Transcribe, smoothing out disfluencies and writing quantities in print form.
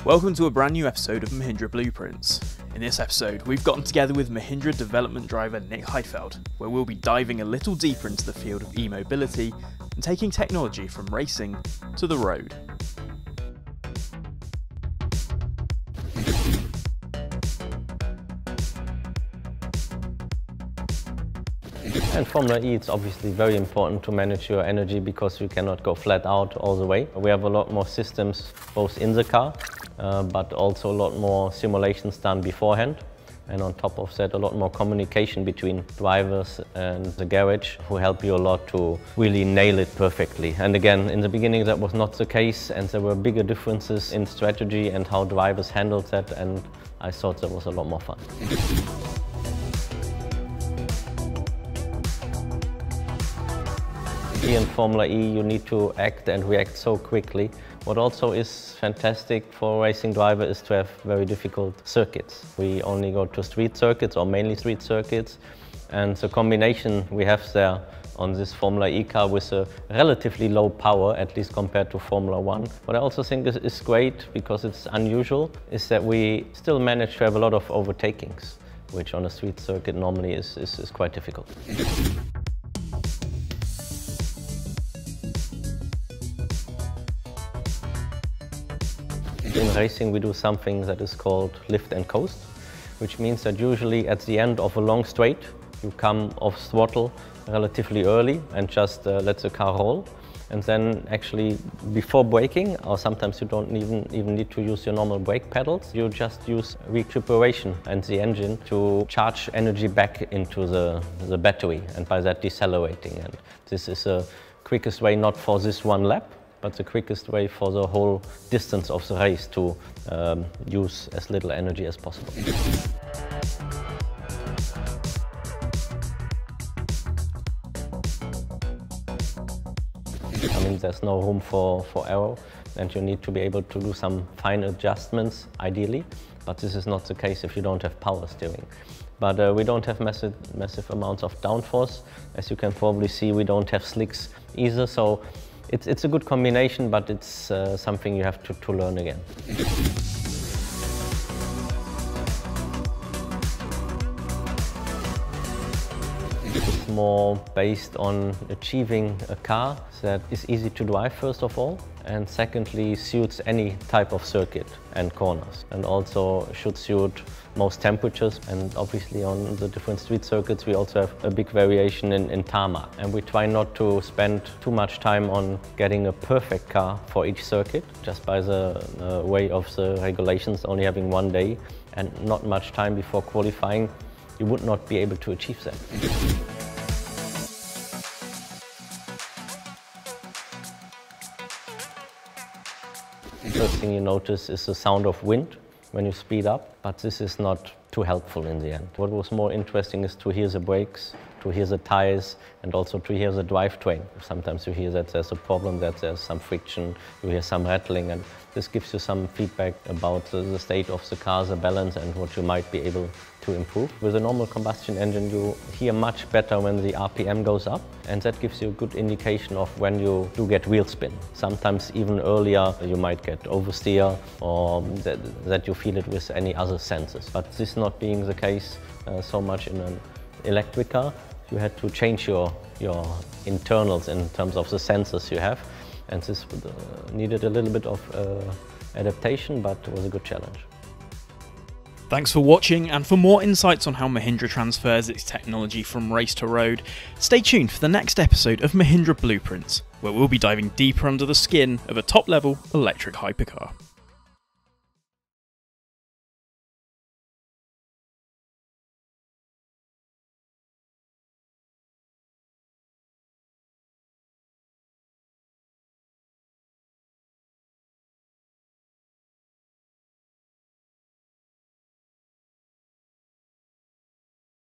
Welcome to a brand new episode of Mahindra Blueprints. In this episode, we've gotten together with Mahindra development driver Nick Heidfeld, where we'll be diving a little deeper into the field of e-mobility and taking technology from racing to the road. In Formula E, it's obviously very important to manage your energy because you cannot go flat out all the way. We have a lot more systems both in the car, but also a lot more simulations done beforehand. And on top of that, a lot more communication between drivers and the garage who help you a lot to really nail it perfectly. And again, in the beginning that was not the case, and there were bigger differences in strategy and how drivers handled that, and I thought that was a lot more fun. In Formula E, you need to act and react so quickly. What also is fantastic for a racing driver is to have very difficult circuits. We only go to street circuits, or mainly street circuits, and the combination we have there on this Formula E car with a relatively low power, at least compared to Formula 1. What I also think is great, because it's unusual, is that we still manage to have a lot of overtakings, which on a street circuit normally is quite difficult. In racing, we do something that is called lift and coast, which means that usually at the end of a long straight, you come off throttle relatively early and just let the car roll. And then actually before braking, or sometimes you don't even need to use your normal brake pedals, you just use recuperation and the engine to charge energy back into the battery, and by that decelerating. And this is the quickest way, not for this one lap, but the quickest way for the whole distance of the race to use as little energy as possible. I mean, there's no room for error, and you need to be able to do some fine adjustments, ideally, but this is not the case if you don't have power steering. But we don't have massive amounts of downforce. As you can probably see, we don't have slicks either, so it's a good combination, but it's something you have to learn again. It's more based on achieving a car that is easy to drive, first of all, and secondly suits any type of circuit and corners, and also should suit most temperatures. And obviously on the different street circuits we also have a big variation in tarmac, and we try not to spend too much time on getting a perfect car for each circuit, just by the way of the regulations, only having one day and not much time before qualifying. You would not be able to achieve that. First thing you notice is the sound of wind when you speed up, but this is not too helpful in the end. What was more interesting is to hear the brakes, to hear the tires, and also to hear the drivetrain. Sometimes you hear that there's a problem, that there's some friction, you hear some rattling, and this gives you some feedback about the state of the car, the balance, and what you might be able to improve. With a normal combustion engine, you hear much better when the RPM goes up, and that gives you a good indication of when you do get wheel spin. Sometimes even earlier you might get oversteer, or that you feel it with any other senses. But this not being the case so much in an electric car, you had to change your internals in terms of the sensors you have, and this needed a little bit of adaptation, but it was a good challenge. Thanks for watching, and for more insights on how Mahindra transfers its technology from race to road, stay tuned for the next episode of Mahindra Blueprints, where we'll be diving deeper under the skin of a top-level electric hypercar.